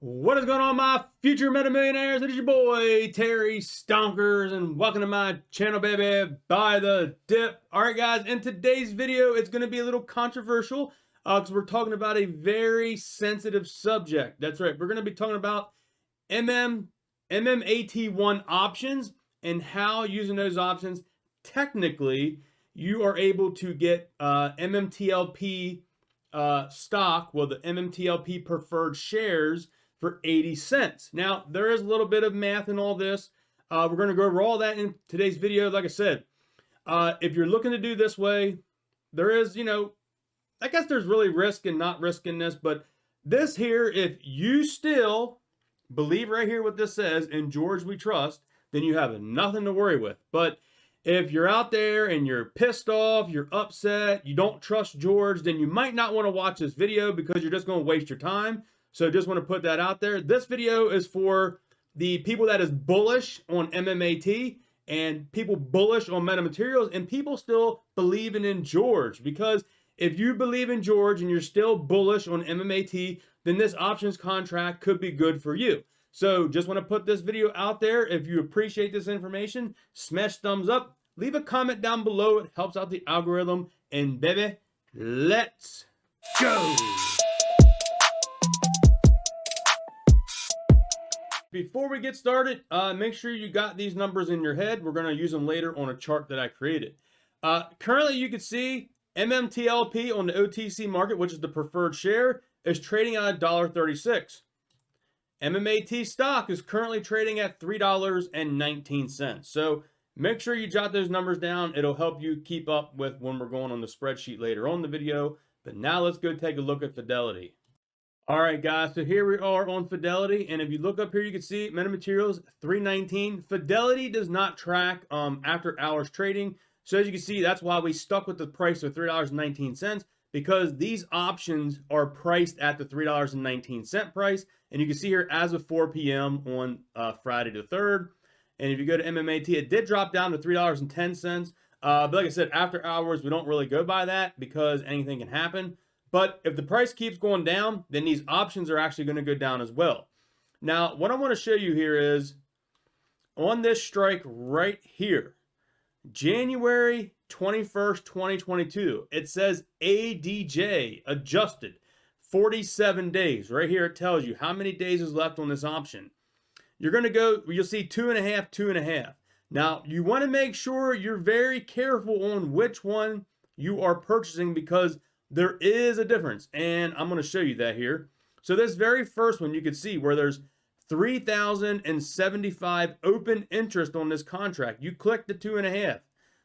What is going on, my future meta millionaires? It is your boy Terry Stonkers, and welcome to my channel, baby. Buy the dip. All right, guys. In today's video, it's going to be a little controversial because we're talking about a very sensitive subject. That's right. We're going to be talking about MMAT1 options and how using those options technically you are able to get MMTLP stock, well, the MMTLP preferred shares for 80 cents. Now, there is a little bit of math in all this. We're going to go over all that in today's video. Like I said, if you're looking to do this way, there is, I guess there's really risk and not risk in this, but this here, if you still believe right here what this says, in George we trust, then you have nothing to worry with. But if you're out there and you're pissed off, you're upset, you don't trust George, then you might not want to watch this video because you're just going to waste your time. So just want to put that out there. This video is for the people that is bullish on MMAT and people bullish on metamaterials and people still believing in George. Because if you believe in George and you're still bullish on MMAT, then this options contract could be good for you. So just want to put this video out there. If you appreciate this information, smash thumbs up, leave a comment down below. It helps out the algorithm. And baby, let's go. Before we get started, make sure you got these numbers in your head. We're going to use them later on a chart that I created. Currently, you can see MMTLP on the OTC market, which is the preferred share, is trading at $1.36. MMAT stock is currently trading at $3.19. So make sure you jot those numbers down. It'll help you keep up with when we're going on the spreadsheet later on in the video. But now let's go take a look at Fidelity. All right, guys, so here we are on Fidelity, and if you look up here, you can see metamaterials $3.19. Fidelity does not track after hours trading, so as you can see, that's why we stuck with the price of $3.19, because these options are priced at the $3.19 price, and you can see here as of 4 p.m. on Friday the 3rd, and if you go to MMAT, it did drop down to $3.10, but like I said, after hours, we don't really go by that because anything can happen. But if the price keeps going down, then these options are actually going to go down as well. Now, what I want to show you here is on this strike right here, January 21st, 2022, it says ADJ adjusted 47 days. Right here, it tells you how many days is left on this option. You're going to go, you'll see 2.5, 2.5. Now, you want to make sure you're very careful on which one you are purchasing because there is a difference, and I'm going to show you that here. So this very first one, you can see where there's 3,075 open interest on this contract. You click the 2.5.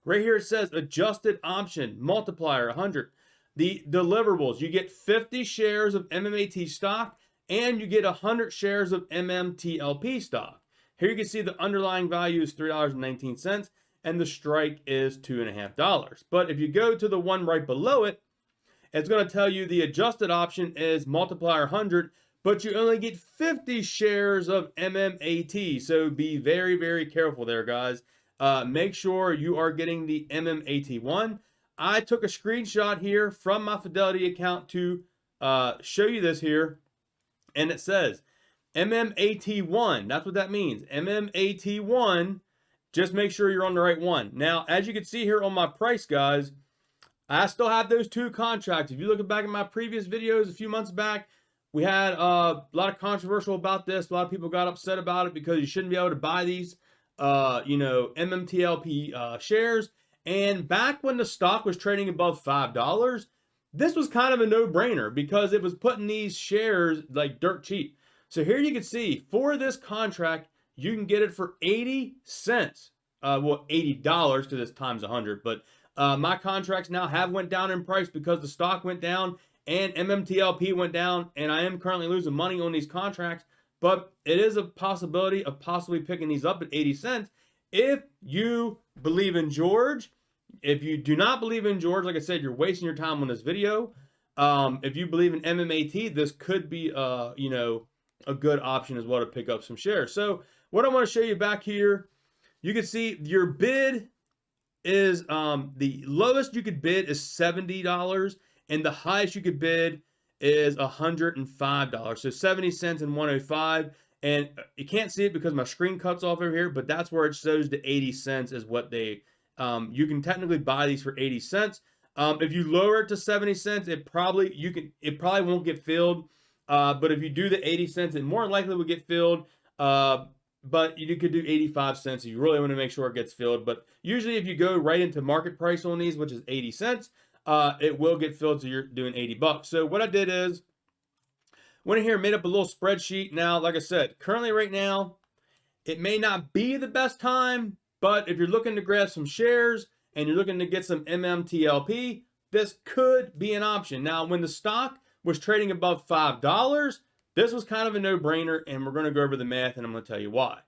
Right here it says adjusted option, multiplier 100. The deliverables, you get 50 shares of MMAT stock, and you get 100 shares of MMTLP stock. Here you can see the underlying value is $3.19, and the strike is $2.50. But if you go to the one right below it, it's going to tell you the adjusted option is multiplier 100, but you only get 50 shares of MMAT. So be very, very careful there, guys. Make sure you are getting the MMAT1. I took a screenshot here from my Fidelity account to show you this here. And it says MMAT1. That's what that means. MMAT1. Just make sure you're on the right one. Now, as you can see here on my price, guys, I still have those two contracts. If you look back at my previous videos a few months back, we had a lot of controversial about this. A lot of people got upset about it because you shouldn't be able to buy these, MMTLP shares. And back when the stock was trading above $5, this was kind of a no-brainer because it was putting these shares like dirt cheap. So here you can see for this contract, you can get it for 80 cents. Well, $80 because it's times 100, but my contracts now have went down in price because the stock went down and MMTLP went down, and I am currently losing money on these contracts, but it is a possibility of possibly picking these up at 80 cents if you believe in George. If you do not believe in George, like I said, you're wasting your time on this video. If you believe in MMAT, this could be a good option as well to pick up some shares. So what I want to show you back here, you can see your bid is the lowest you could bid is $70, and the highest you could bid is $105. So 70 cents and 105. And you can't see it because my screen cuts off over here, but that's where it shows the 80 cents is what they, you can technically buy these for 80 cents. If you lower it to 70 cents, it probably won't get filled. But if you do the 80 cents, it more likely will get filled. But you could do 85 cents if you really want to make sure it gets filled. But usually if you go right into market price on these, which is 80 cents, it will get filled, so you're doing 80 bucks. So what I did is, went in here and made up a little spreadsheet. Now, like I said, currently right now, it may not be the best time, but if you're looking to grab some shares and you're looking to get some MMTLP, this could be an option. Now, when the stock was trading above $5, this was kind of a no-brainer, and we're going to go over the math, and I'm going to tell you why.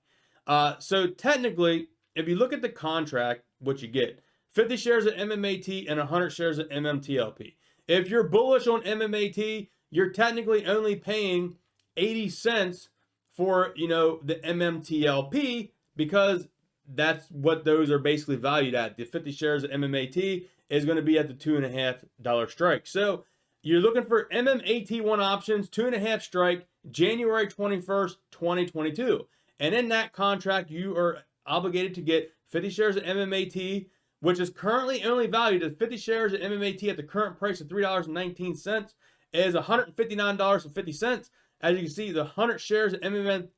So technically, if you look at the contract, what you get, 50 shares of MMAT and 100 shares of MMTLP. If you're bullish on MMAT, you're technically only paying 80 cents for, the MMTLP, because that's what those are basically valued at. The 50 shares of MMAT is going to be at the $2.50 strike. So you're looking for MMAT1 options, 2.5 strike, January 21st, 2022. And in that contract, you are obligated to get 50 shares of MMAT, which is currently only valued at 50 shares of MMAT at the current price of $3.19, is $159.50. As you can see, the 100 shares of MMTLP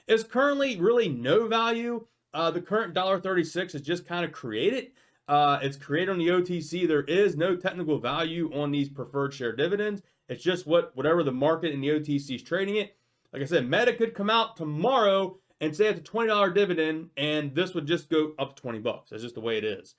is currently really no value. The current $1.36 is just kind of created. It's created on the OTC. There is no technical value on these preferred share dividends. It's just whatever the market in the OTC is trading it. Like I said, Meta could come out tomorrow and say it's a $20 dividend, and this would just go up to 20 bucks. That's just the way it is.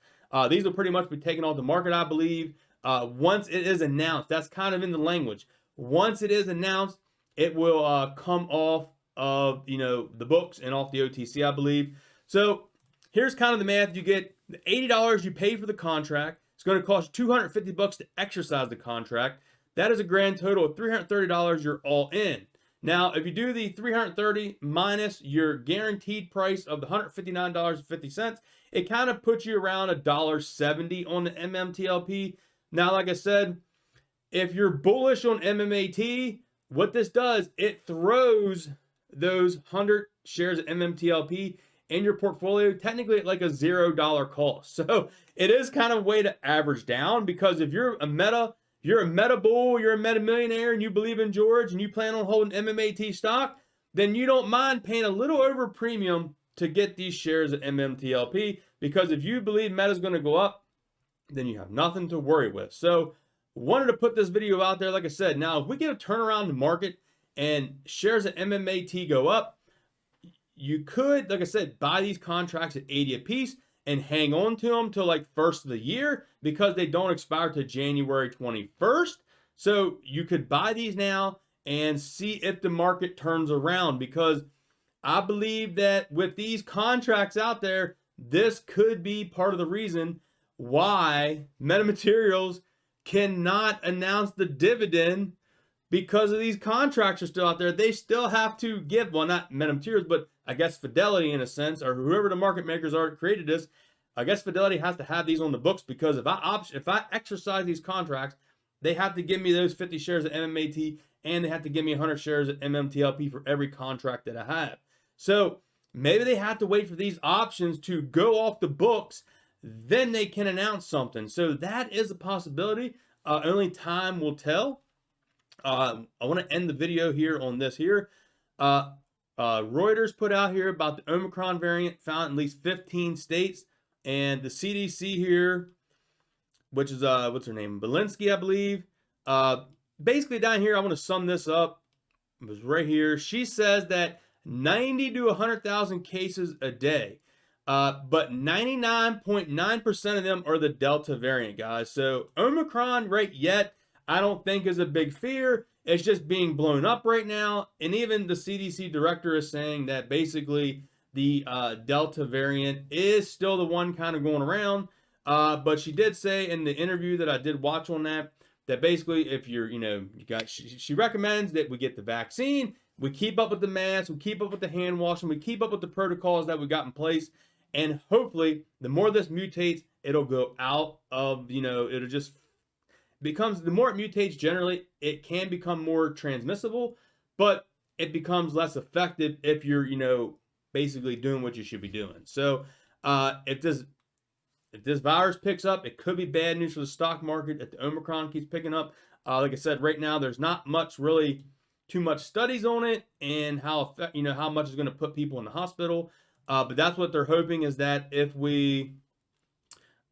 These will pretty much be taken off the market, I believe, once it is announced. That's kind of in the language. Once it is announced, it will come off of the books and off the OTC, I believe. So here's kind of the math. You get the $80 you pay for the contract. It's going to cost $250 to exercise the contract. That is a grand total of $330. You're all in. Now, if you do the $330 minus your guaranteed price of the $159.50, it kind of puts you around $1.70 on the MMTLP. Now, like I said, if you're bullish on MMAT, what this does, it throws those 100 shares of MMTLP in your portfolio technically at like a $0 cost. So it is kind of a way to average down, because if you're a meta bull, you're a meta millionaire, and you believe in George and you plan on holding MMAT stock, then you don't mind paying a little over premium to get these shares at MMTLP, because if you believe Meta's going to go up, then you have nothing to worry with. So wanted to put this video out there. Like I said, now if we get a turnaround in the market and shares at MMAT go up, you could, like I said, buy these contracts at 80 a piece and hang on to them till like first of the year, because they don't expire to January 21st. So you could buy these now and see if the market turns around, because I believe that with these contracts out there, this could be part of the reason why Metamaterials cannot announce the dividend, because of these contracts are still out there. They still have to give, well, not Metamaterials, but I guess Fidelity in a sense, or whoever the market makers are that created this. I guess Fidelity has to have these on the books, because if I exercise these contracts, they have to give me those 50 shares of MMAT, and they have to give me 100 shares of MMTLP for every contract that I have. So maybe they have to wait for these options to go off the books, then they can announce something. So that is a possibility. Only time will tell. I want to end the video here on this here. Reuters put out here about the Omicron variant found in at least 15 states, and the CDC here, which is what's her name, Belinsky, I believe. Basically down here, I want to sum this up. It was right here. She says that 90 to 100,000 cases a day, but 99.9% of them are the Delta variant, guys. So Omicron right yet, I don't think is a big fear. It's just being blown up right now. And even the CDC director is saying that basically the Delta variant is still the one kind of going around. But she did say in the interview that I did watch on that basically if you're, she recommends that we get the vaccine, we keep up with the masks, we keep up with the hand washing, we keep up with the protocols that we got in place. And hopefully the more this mutates, it'll go out of, it'll just becomes, the more it mutates generally, it can become more transmissible, but it becomes less effective if you're, basically doing what you should be doing. So if this virus picks up, it could be bad news for the stock market if the Omicron keeps picking up. Like I said, right now there's not really too much studies on it and how much is going to put people in the hospital. But that's what they're hoping, is that if we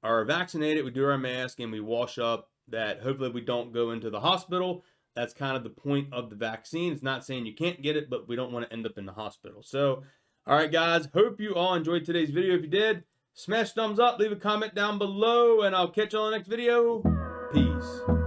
are vaccinated, we do our mask, and we wash up, that hopefully we don't go into the hospital. That's kind of the point of the vaccine. It's not saying you can't get it, but we don't want to end up in the hospital. So, all right, guys, hope you all enjoyed today's video. If you did, smash thumbs up, leave a comment down below, and I'll catch you on the next video. Peace.